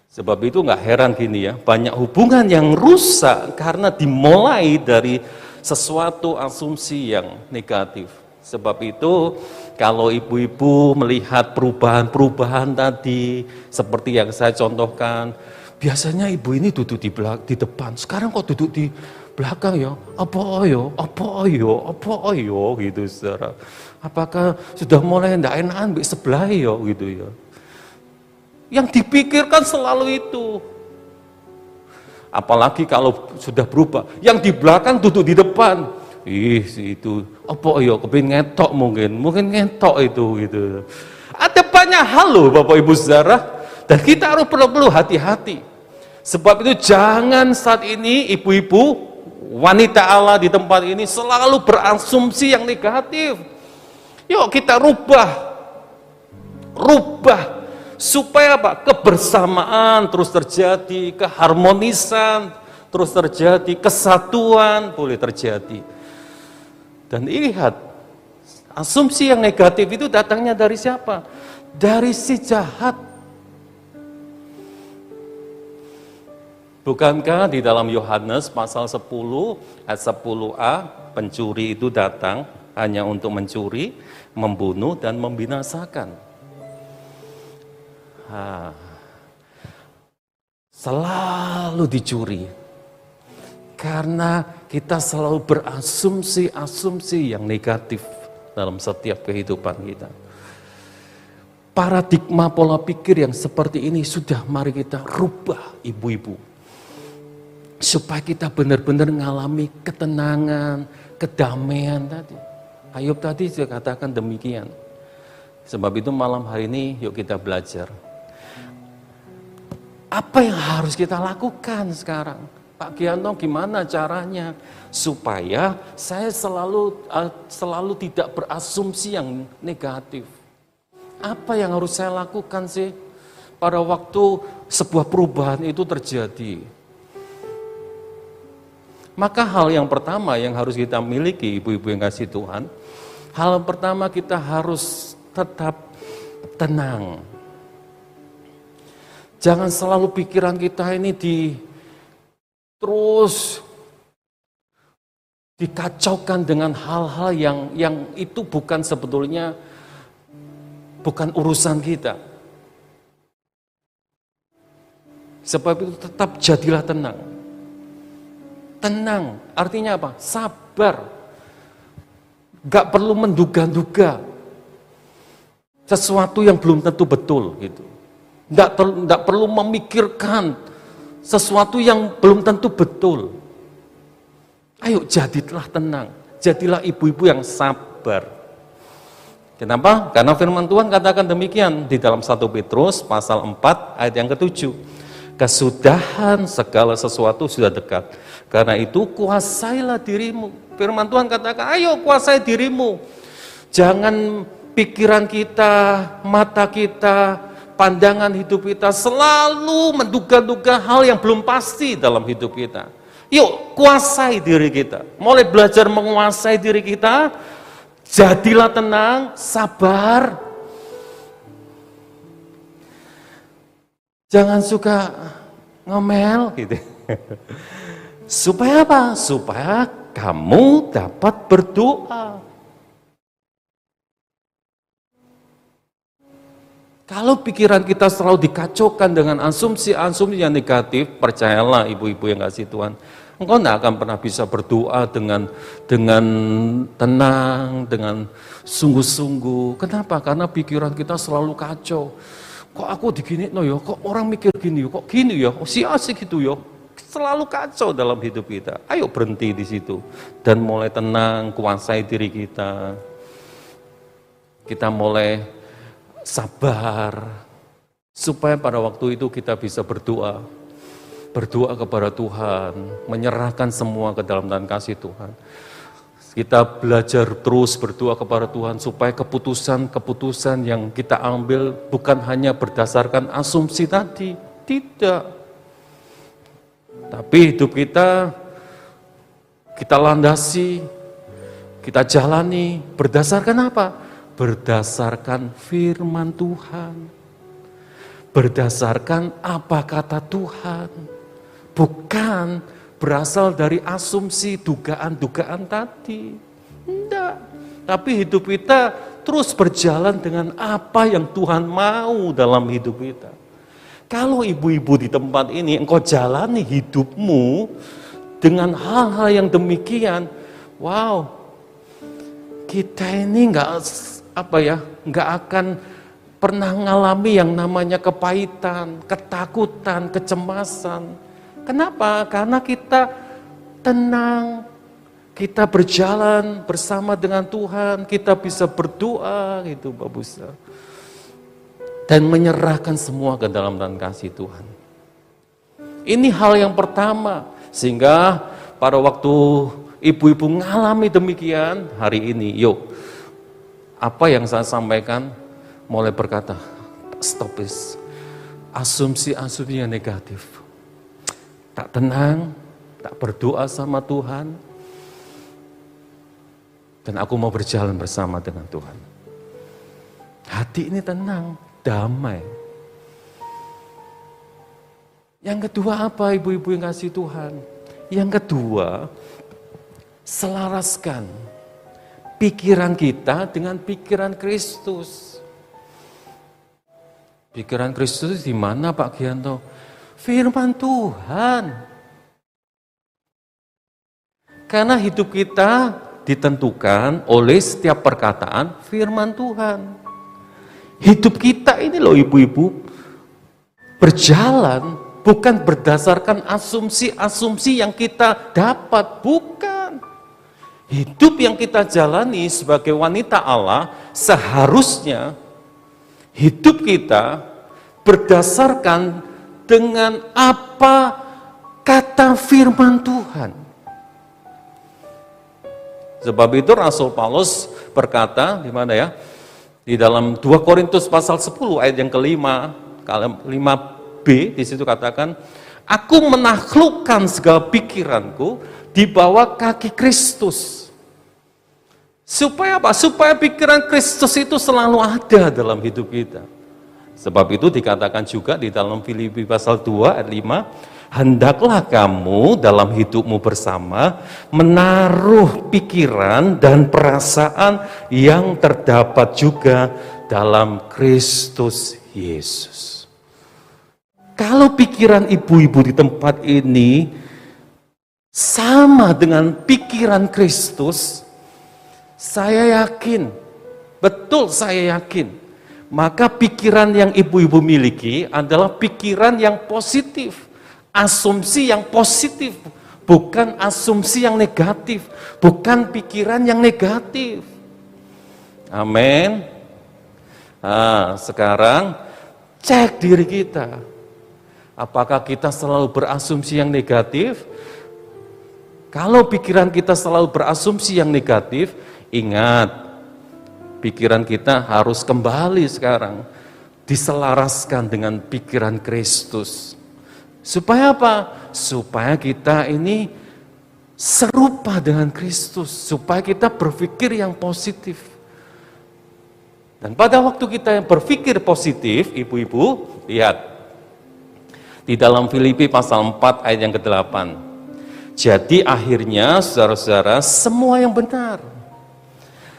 Sebab itu nggak heran gini ya, banyak hubungan yang rusak karena dimulai dari sesuatu asumsi yang negatif. Sebab itu kalau ibu-ibu melihat perubahan-perubahan tadi, seperti yang saya contohkan, biasanya ibu ini duduk di depan, sekarang kok duduk di belakang ya? Apa ayo, gitu saudara. Apakah sudah mulai tidak enakan sebelah ya, gitu ya. Yang dipikirkan selalu itu. Apalagi kalau sudah berubah, yang di belakang duduk di depan. Itu apa ya, kepin ngetok mungkin ngetok itu gitu. Ada banyak hal loh Bapak Ibu Saudara, dan kita harus perlu hati-hati. Sebab itu jangan saat ini ibu-ibu wanita Allah di tempat ini selalu berasumsi yang negatif. Yuk kita rubah supaya apa? Kebersamaan terus terjadi, keharmonisan terus terjadi, kesatuan boleh terjadi. Dan lihat, asumsi yang negatif itu datangnya dari siapa? Dari si jahat. Bukankah di dalam Yohanes pasal 10 ayat 10a, pencuri itu datang hanya untuk mencuri, membunuh, dan membinasakan. Selalu dicuri. Karena kita selalu berasumsi-asumsi yang negatif dalam setiap kehidupan kita. Paradigma pola pikir yang seperti ini sudah mari kita rubah ibu-ibu. Supaya kita benar-benar mengalami ketenangan, kedamaian tadi. Ayub tadi juga katakan demikian. Sebab itu malam hari ini yuk kita belajar. Apa yang harus kita lakukan sekarang? Pak Gianto, gimana caranya supaya saya selalu tidak berasumsi yang negatif? Apa yang harus saya lakukan sih pada waktu sebuah perubahan itu terjadi? Maka hal yang pertama yang harus kita miliki, ibu-ibu yang kasih Tuhan, hal pertama kita harus tetap tenang. Jangan selalu pikiran kita ini terus dikacaukan dengan hal-hal yang itu bukan sebetulnya bukan urusan kita. Sebab itu tetap jadilah tenang. Tenang artinya apa? Sabar. Gak perlu menduga-duga sesuatu yang belum tentu betul gitu. Gak perlu memikirkan sesuatu yang belum tentu betul. Ayo jadilah tenang, jadilah ibu-ibu yang sabar. Kenapa? Karena firman Tuhan katakan demikian di dalam 1 Petrus pasal 4 ayat yang ke-7. Kesudahan segala sesuatu sudah dekat. Karena itu kuasailah dirimu. Firman Tuhan katakan, ayo kuasai dirimu. Jangan pikiran kita, mata kita, pandangan hidup kita selalu menduga-duga hal yang belum pasti dalam hidup kita. Yuk kuasai diri kita. Mulai belajar menguasai diri kita. Jadilah tenang, sabar. Jangan suka ngomel gitu. Supaya apa? Supaya kamu dapat berdoa. Kalau pikiran kita selalu dikacaukan dengan asumsi-asumsi yang negatif, percayalah ibu-ibu yang kasih Tuhan, engkau tidak akan pernah bisa berdoa dengan tenang, dengan sungguh-sungguh. Kenapa? Karena pikiran kita selalu kacau. Kok aku digini no yo, kok orang mikir gini yo, kok gini yo, si asik gitu yo. Selalu kacau dalam hidup kita. Ayo berhenti di situ dan mulai tenang, kuasai diri kita. Kita mulai sabar supaya pada waktu itu kita bisa berdoa. Berdoa kepada Tuhan, menyerahkan semua ke dalam tangan kasih Tuhan. Kita belajar terus berdoa kepada Tuhan supaya keputusan-keputusan yang kita ambil bukan hanya berdasarkan asumsi tadi, tidak. Tapi hidup kita landasi, kita jalani berdasarkan apa? Berdasarkan firman Tuhan. Berdasarkan apa kata Tuhan. Bukan berasal dari asumsi, dugaan-dugaan tadi. Tidak. Tapi hidup kita terus berjalan dengan apa yang Tuhan mau dalam hidup kita. Kalau ibu-ibu di tempat ini, engkau jalani hidupmu dengan hal-hal yang demikian, wow, kita ini nggak akan pernah mengalami yang namanya kepahitan, ketakutan, kecemasan. Kenapa? Karena kita tenang, kita berjalan bersama dengan Tuhan, kita bisa berdoa gitu Bapak Busa. Dan menyerahkan semua ke dalam tangan kasih Tuhan. Ini hal yang pertama, sehingga pada waktu ibu-ibu mengalami demikian, hari ini, yuk, apa yang saya sampaikan, mulai berkata, stop this, asumsi-asumsi yang negatif. Tak tenang, tak berdoa sama Tuhan, dan aku mau berjalan bersama dengan Tuhan. Hati ini tenang, damai. Yang kedua apa ibu-ibu yang kasih Tuhan? Yang kedua, selaraskan pikiran kita dengan pikiran Kristus. Pikiran Kristus di mana Pak Gianto? Firman Tuhan. Karena hidup kita ditentukan oleh setiap perkataan firman Tuhan. Hidup kita ini loh ibu-ibu, berjalan bukan berdasarkan asumsi-asumsi yang kita dapat, bukan. Hidup yang kita jalani sebagai wanita Allah, seharusnya hidup kita berdasarkan dengan apa kata firman Tuhan. Sebab itu Rasul Paulus berkata, di mana ya? Di dalam 2 Korintus pasal 10 ayat yang kelima, 5b, di situ katakan, aku menaklukkan segala pikiranku di bawah kaki Kristus. Supaya apa? Supaya pikiran Kristus itu selalu ada dalam hidup kita. Sebab itu dikatakan juga di dalam Filipi pasal 2 ayat 5, hendaklah kamu dalam hidupmu bersama menaruh pikiran dan perasaan yang terdapat juga dalam Kristus Yesus. Kalau pikiran ibu-ibu di tempat ini sama dengan pikiran Kristus, saya yakin, betul saya yakin, maka pikiran yang ibu-ibu miliki adalah pikiran yang positif, asumsi yang positif, bukan asumsi yang negatif, bukan pikiran yang negatif. Amin. Nah, sekarang cek diri kita. Apakah kita selalu berasumsi yang negatif? Kalau pikiran kita selalu berasumsi yang negatif, ingat, pikiran kita harus kembali sekarang diselaraskan dengan pikiran Kristus. Supaya apa? Supaya kita ini serupa dengan Kristus, supaya kita berpikir yang positif. Dan pada waktu kita yang berpikir positif, ibu-ibu, lihat di dalam Filipi pasal 4 ayat yang ke-8. Jadi akhirnya saudara-saudara, semua yang benar,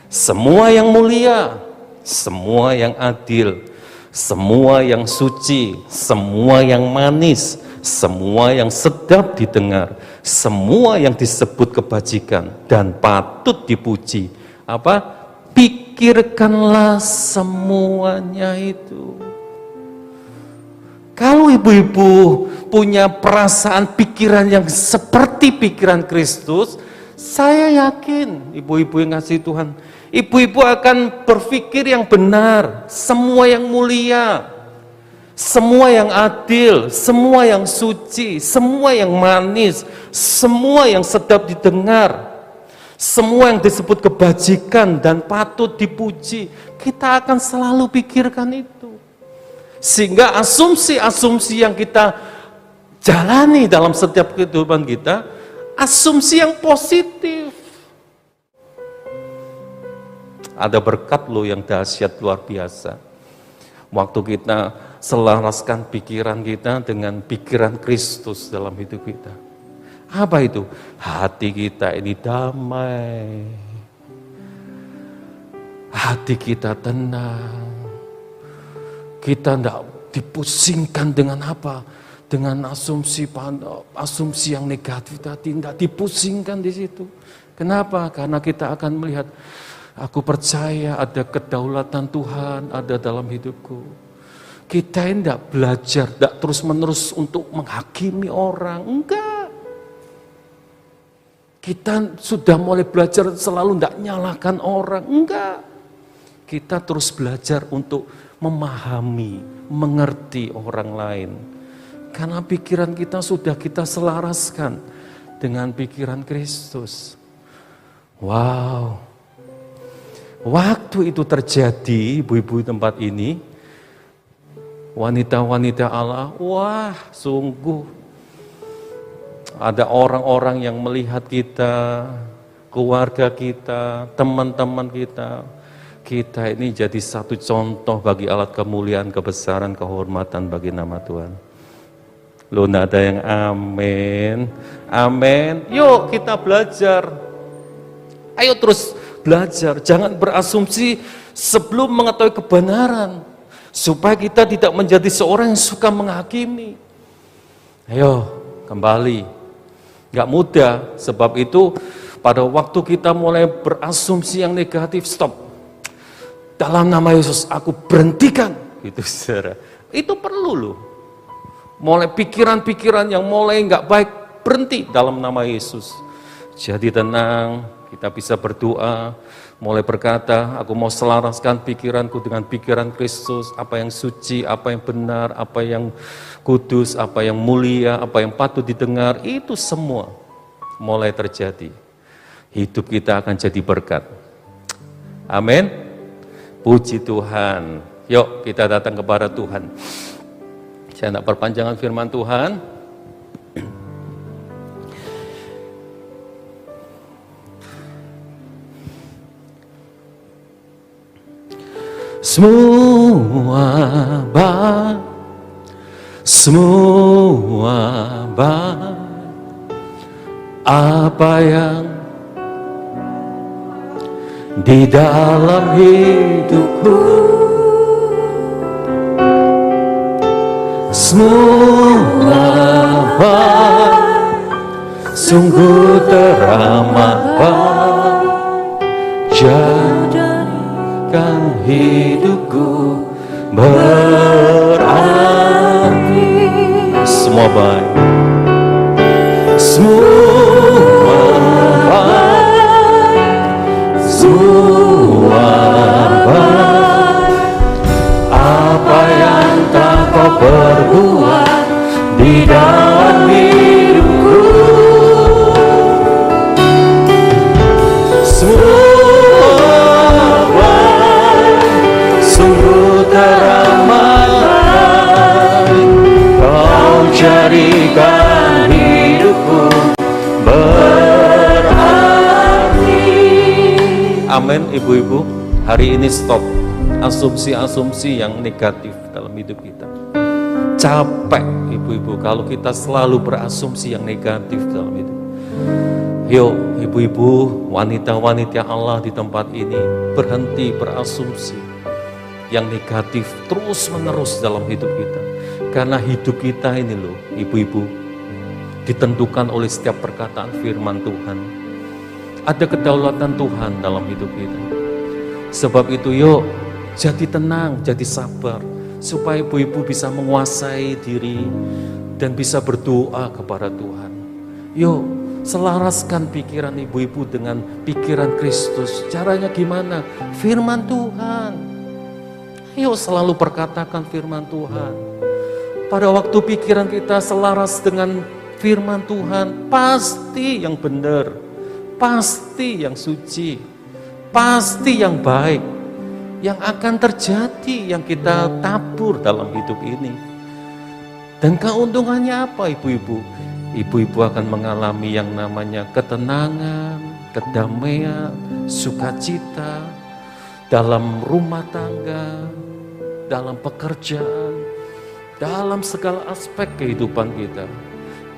semua yang mulia, semua yang adil, semua yang suci, semua yang manis, semua yang sedap didengar, semua yang disebut kebajikan dan patut dipuji. Apa? Pikirkanlah semuanya itu. Kalau ibu-ibu punya perasaan pikiran yang seperti pikiran Kristus, saya yakin ibu-ibu yang ngasih Tuhan, ibu-ibu akan berpikir yang benar, semua yang mulia, semua yang adil, semua yang suci, semua yang manis, semua yang sedap didengar, semua yang disebut kebajikan dan patut dipuji. Kita akan selalu pikirkan itu. Sehingga asumsi-asumsi yang kita jalani dalam setiap kehidupan kita, asumsi yang positif. Ada berkat loh yang dahsyat luar biasa. Waktu kita selaraskan pikiran kita dengan pikiran Kristus dalam hidup kita. Apa itu? Hati kita ini damai. Hati kita tenang. Kita tidak dipusingkan dengan apa? Dengan asumsi yang negatif tadi, tidak dipusingkan di situ. Kenapa? Karena kita akan melihat, aku percaya ada kedaulatan Tuhan ada dalam hidupku. Kita tidak belajar, tidak terus-menerus untuk menghakimi orang, enggak. Kita sudah mulai belajar selalu tidak nyalahkan orang, enggak. Kita terus belajar untuk memahami, mengerti orang lain. Karena pikiran kita sudah kita selaraskan dengan pikiran Kristus. Wow. Waktu itu terjadi, ibu-ibu tempat ini, wanita-wanita Allah, wah sungguh ada orang-orang yang melihat kita, keluarga kita, teman-teman kita ini jadi satu contoh bagi alat kemuliaan, kebesaran, kehormatan bagi nama Tuhan. Loh, tidak ada yang amin. Amin. Yuk kita belajar. Ayo terus belajar. Jangan berasumsi sebelum mengetahui kebenaran. Supaya kita tidak menjadi seorang yang suka menghakimi. Ayo kembali. Gak mudah. Sebab itu pada waktu kita mulai berasumsi yang negatif, stop. Dalam nama Yesus aku berhentikan, gitu saudara. Itu perlu loh. Mulai pikiran-pikiran yang mulai nggak baik berhenti dalam nama Yesus. Jadi tenang, kita bisa berdoa, mulai berkata, aku mau selaraskan pikiranku dengan pikiran Kristus, apa yang suci, apa yang benar, apa yang kudus, apa yang mulia, apa yang patut didengar, itu semua mulai terjadi. Hidup kita akan jadi berkat. Amin. Puji Tuhan. Yuk kita datang kepada Tuhan. Saya tidak perpanjangan firman Tuhan. Semua apa yang di dalam hidupku, semua sungguh teramat baik, jadikan hidupku berarti. Semua baik, semua baik, semua baik. Apa yang tak kau perbuat amin ibu-ibu. Hari ini stop asumsi-asumsi yang negatif dalam hidup kita. Capek ibu-ibu kalau kita selalu berasumsi yang negatif dalam hidup. Yuk ibu-ibu, wanita-wanita Allah di tempat ini, berhenti berasumsi yang negatif terus menerus dalam hidup kita. Karena hidup kita ini loh ibu-ibu, ditentukan oleh setiap perkataan firman Tuhan. Ada kedaulatan Tuhan dalam hidup kita. Sebab itu yuk, jadi tenang, jadi sabar, supaya ibu-ibu bisa menguasai diri dan bisa berdoa kepada Tuhan. Yuk, selaraskan pikiran ibu-ibu dengan pikiran Kristus. Caranya gimana? Firman Tuhan. Yuk selalu perkatakan firman Tuhan. Pada waktu pikiran kita selaras dengan firman Tuhan, pasti yang benar, pasti yang suci, pasti yang baik, yang akan terjadi, yang kita tabur dalam hidup ini. Dan keuntungannya apa ibu-ibu? Ibu-ibu akan mengalami yang namanya ketenangan, kedamaian, sukacita dalam rumah tangga, dalam pekerjaan, dalam segala aspek kehidupan kita.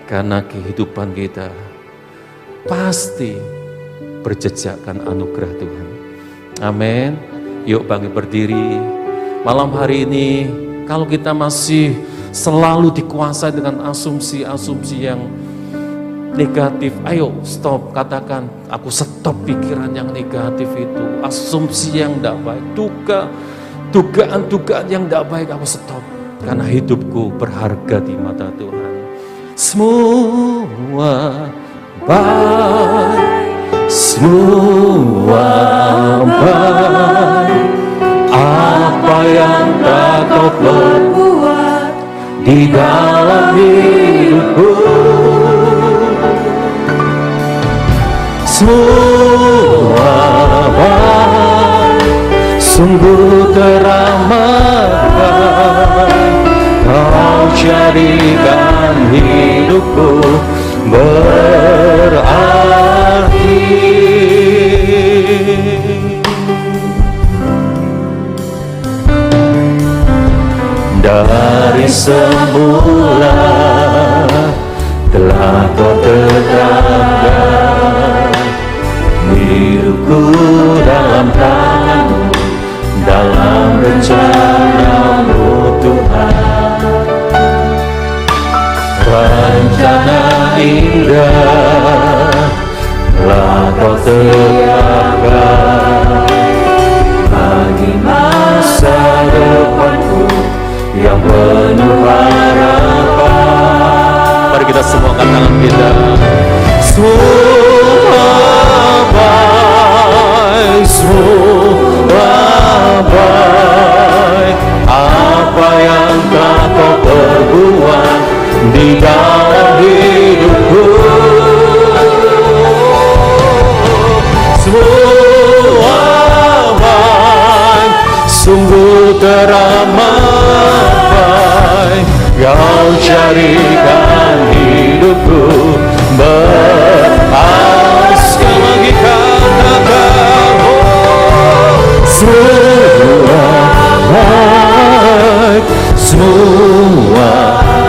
Karena kehidupan kita pasti berjejakkan anugerah Tuhan. Amin. Yuk bangkit berdiri. Malam hari ini kalau kita masih selalu dikuasai dengan asumsi-asumsi yang negatif, ayo stop, katakan aku stop pikiran yang negatif itu, asumsi yang tidak baik, dugaan-dugaan yang tidak baik, aku stop. Karena hidupku berharga di mata Tuhan. Semua baik, semua baik, apa yang tak kau perbuat di dalam hidupku, semua baik, sungguh teramat. Kau jadikan hidupku berarti. Dari semula telah kau tetapkan hidupku dalam tanganmu, dalam rencanamu Tuhan. Rencana indah telah kau tetapkan bagi masa depanku yang penuh harapan. Mari kita semua angkat tangan kita. Semua baik, semua baik, apa yang tak kau perbuat di dalam hidupku, semua baik, sungguh teramat baik. Kau jadikan hidupku berarti. Sekali lagi katakan, semua baik, semua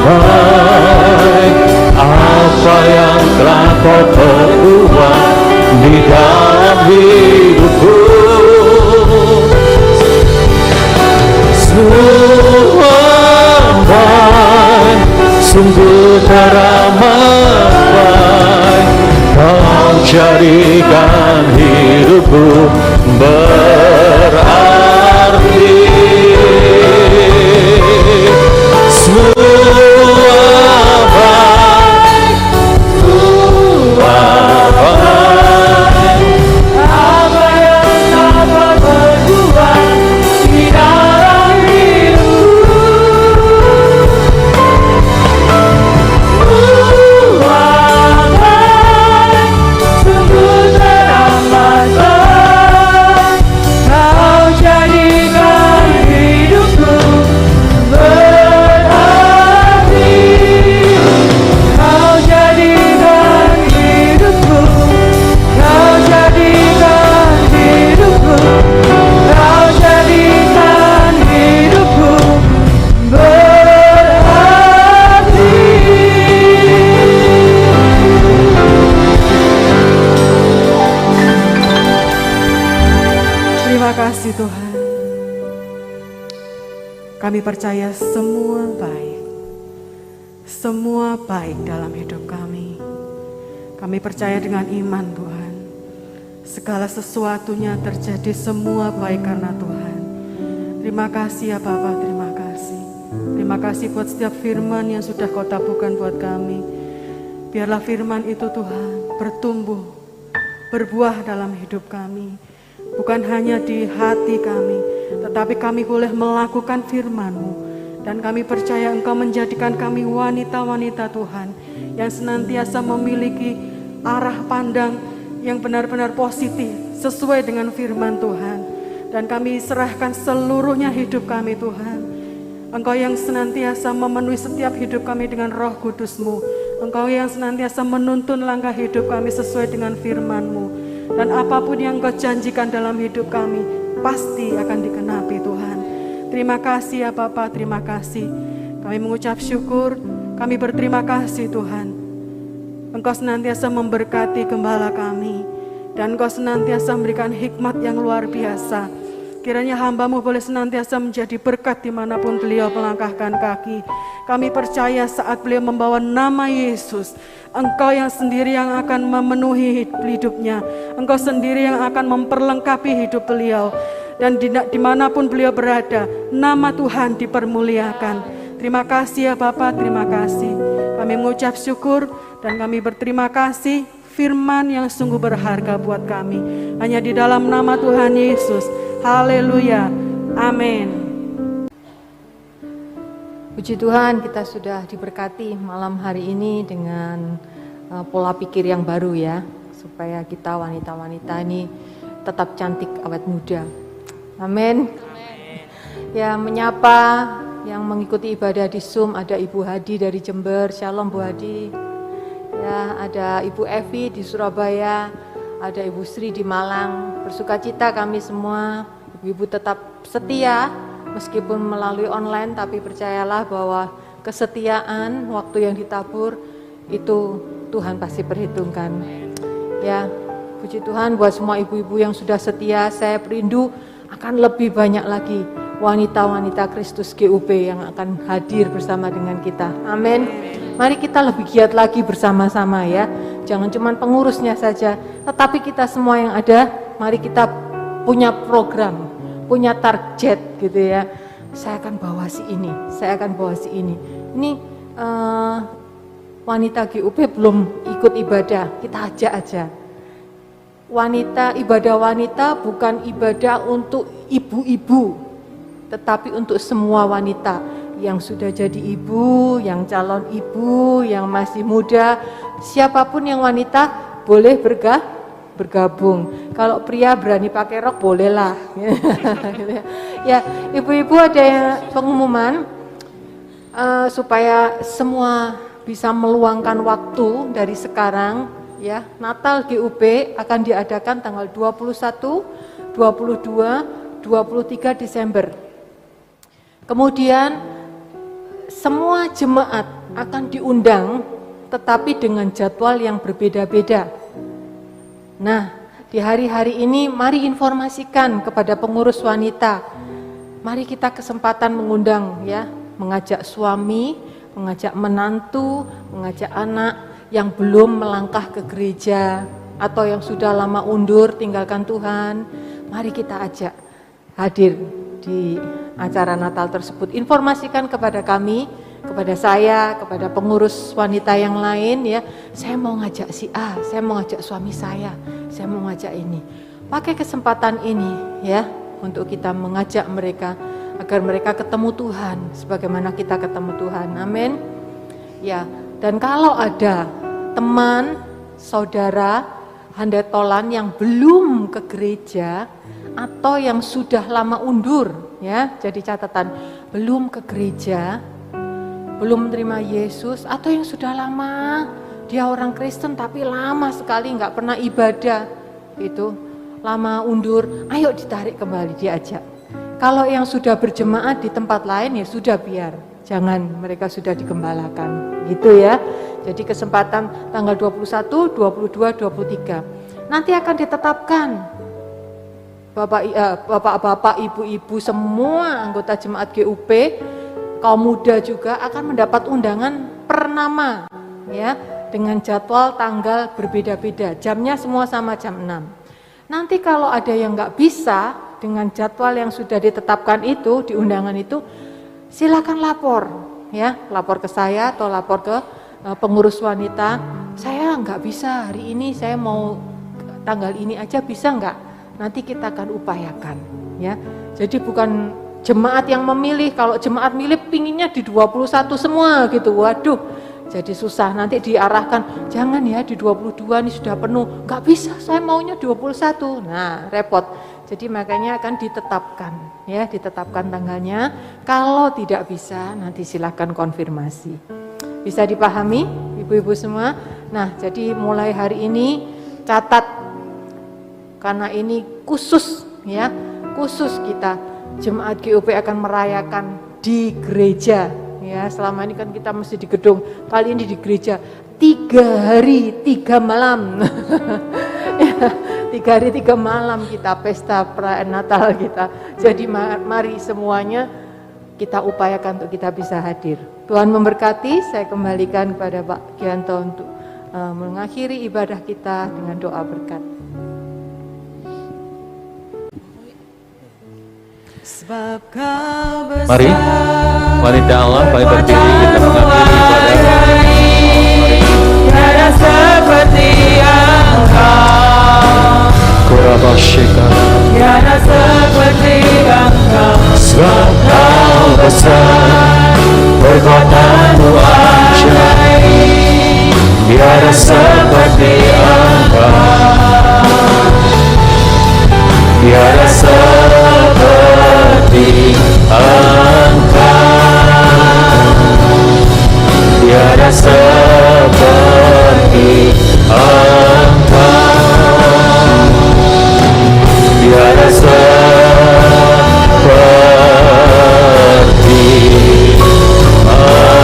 baik, apa yang telah kau perbuat di dalam hidupku, semua baik, sungguh teramat baik. Kau jadikan hidupku berarti. kasih Tuhan. Kami percaya semua baik. Semua baik dalam hidup kami. Kami percaya dengan iman Tuhan. Segala sesuatunya terjadi semua baik karena Tuhan. Terima kasih ya Bapa, terima kasih. Terima kasih buat setiap firman yang sudah Kau taburkan buat kami. Biarlah firman itu Tuhan bertumbuh, berbuah dalam hidup kami. Bukan hanya di hati kami, tetapi kami boleh melakukan firman-Mu. Dan kami percaya Engkau menjadikan kami wanita-wanita Tuhan yang senantiasa memiliki arah pandang yang benar-benar positif sesuai dengan firman Tuhan. Dan kami serahkan seluruhnya hidup kami Tuhan. Engkau yang senantiasa memenuhi setiap hidup kami dengan Roh Kudus-Mu. Engkau yang senantiasa menuntun langkah hidup kami sesuai dengan firman-Mu. Dan apapun yang Engkau janjikan dalam hidup kami pasti akan dikenapi Tuhan. Terima kasih ya Bapa, terima kasih. Kami mengucap syukur, kami berterima kasih Tuhan. Engkau senantiasa memberkati gembala kami. Dan Engkau senantiasa memberikan hikmat yang luar biasa. Kiranya hamba-Mu boleh senantiasa menjadi berkat dimanapun beliau melangkahkan kaki. Kami percaya saat beliau membawa nama Yesus, Engkau yang sendiri yang akan memenuhi hidupnya. Engkau sendiri yang akan memperlengkapi hidup beliau. Dan dimanapun beliau berada, nama Tuhan dipermuliakan. Terima kasih ya Bapa, terima kasih. Kami mengucap syukur dan kami berterima kasih firman yang sungguh berharga buat kami. Hanya di dalam nama Tuhan Yesus. Haleluya. Amin. Puji Tuhan, kita sudah diberkati malam hari ini dengan pola pikir yang baru ya. Supaya kita wanita-wanita ini tetap cantik awet muda. Amin. Ya, menyapa yang mengikuti ibadah di Zoom, ada Ibu Hadi dari Jember. Shalom Bu Hadi. Ya, ada Ibu Evi di Surabaya, ada Ibu Sri di Malang. Bersukacita kami semua. Ibu tetap setia meskipun melalui online, tapi percayalah bahwa kesetiaan waktu yang ditabur itu Tuhan pasti perhitungkan. Ya, puji Tuhan buat semua ibu-ibu yang sudah setia. Saya rindu akan lebih banyak lagi wanita-wanita Kristus GUP yang akan hadir bersama dengan kita. Amin. Mari kita lebih giat lagi bersama-sama ya. Jangan cuma pengurusnya saja, tetapi kita semua yang ada, mari kita punya program, punya target gitu ya. Saya akan bawa si ini, saya akan bawa si ini. Ini wanita GUP belum ikut ibadah, kita ajak aja. Wanita, ibadah wanita bukan ibadah untuk ibu-ibu, tetapi untuk semua wanita yang sudah jadi ibu, yang calon ibu, yang masih muda, siapapun yang wanita boleh bergabung. Kalau pria berani pakai rok bolehlah. Ya, ibu-ibu ada yang pengumuman supaya semua bisa meluangkan waktu dari sekarang. Ya, Natal GUP akan diadakan tanggal 21, 22, 23 Desember. Kemudian semua jemaat akan diundang tetapi dengan jadwal yang berbeda-beda. Nah, di hari-hari ini mari informasikan kepada pengurus wanita. Mari kita kesempatan mengundang ya, mengajak suami, mengajak menantu, mengajak anak yang belum melangkah ke gereja atau yang sudah lama undur tinggalkan Tuhan, mari kita ajak hadir di acara Natal tersebut. Informasikan kepada kami, kepada saya, kepada pengurus wanita yang lain ya, saya mau ngajak si A, saya mau ngajak suami saya mau ngajak ini. Pakai kesempatan ini ya untuk kita mengajak mereka agar mereka ketemu Tuhan sebagaimana kita ketemu Tuhan. Amin. Ya, dan kalau ada teman, saudara, handetolan yang belum ke gereja atau yang sudah lama undur, ya, jadi catatan, belum ke gereja, belum menerima Yesus, atau yang sudah lama, dia orang Kristen tapi lama sekali nggak pernah ibadah, itu lama undur, ayo ditarik kembali, diajak. Kalau yang sudah berjemaat di tempat lain ya sudah biar, jangan mereka sudah digembalakan, gitu ya. Jadi kesempatan tanggal 21, 22, 23. Nanti akan ditetapkan bapak-bapak, ibu-ibu, semua anggota jemaat GUP, kaum muda juga akan mendapat undangan per nama, ya, dengan jadwal tanggal berbeda-beda. Jamnya semua sama, jam 6. Nanti kalau ada yang nggak bisa dengan jadwal yang sudah ditetapkan itu di undangan itu, silakan lapor, ya, lapor ke saya atau lapor ke pengurus wanita. Saya nggak bisa hari ini, saya mau tanggal ini aja, bisa nggak? Nanti kita akan upayakan, ya. Jadi bukan jemaat yang memilih. Kalau jemaat milih pinginnya di 21 semua gitu, waduh, jadi susah. Nanti diarahkan, jangan ya di 22 ini sudah penuh, nggak bisa, saya maunya 21. Nah, repot. Jadi makanya akan ditetapkan, ya, ditetapkan tanggalnya. Kalau tidak bisa, nanti silakan konfirmasi. Bisa dipahami, ibu-ibu semua? Nah, jadi mulai hari ini catat, karena ini khusus, ya, khusus kita jemaat GUP akan merayakan di gereja, ya. Selama ini kan kita mesti di gedung, kali ini di gereja. 3 hari 3 malam. 3 hari 3 malam kita pesta perayaan Natal kita. Jadi mari semuanya kita upayakan untuk kita bisa hadir. Tuhan memberkati. Saya kembalikan kepada Pak Gianto untuk mengakhiri ibadah kita dengan doa berkat. Sebab kau besar. Mari, wanita Allah, mari berdiri kita mengakhiri ibadah. Tiada seperti Engkau. Kurabashika. Tiada seperti Engkau. Sebab kau besar, perbuatanmu ajaib. Tiada seperti Engkau. Tiada seperti Engkau. Tiada seperti Engkau. Tiada seperti Engkau.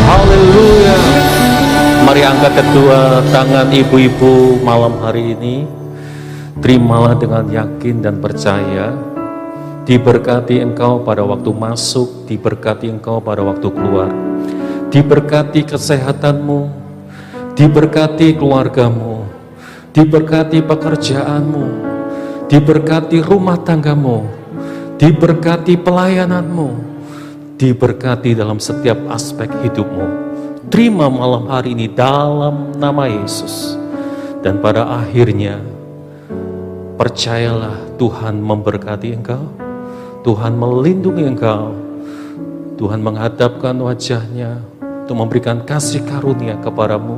Haleluya. Mari angkat kedua tangan ibu-ibu malam hari ini. Terimalah dengan yakin dan percaya. Diberkati engkau pada waktu masuk, diberkati engkau pada waktu keluar. Diberkati kesehatanmu, diberkati keluargamu, diberkati pekerjaanmu, diberkati rumah tanggamu, diberkati pelayananmu, diberkati dalam setiap aspek hidupmu. Terima malam hari ini dalam nama Yesus. Dan pada akhirnya, percayalah Tuhan memberkati engkau, Tuhan melindungi engkau, Tuhan menghadapkan wajahnya untuk memberikan kasih karunia kepadamu,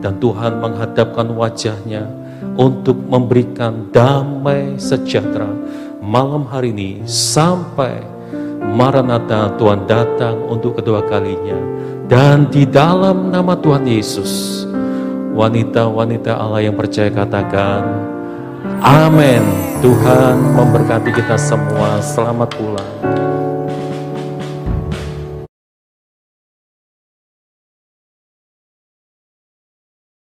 dan Tuhan menghadapkan wajahnya untuk memberikan damai sejahtera malam hari ini sampai Maranatha Tuhan datang untuk kedua kalinya. Dan di dalam nama Tuhan Yesus, wanita-wanita Allah yang percaya katakan, amin. Tuhan memberkati kita semua. Selamat pulang.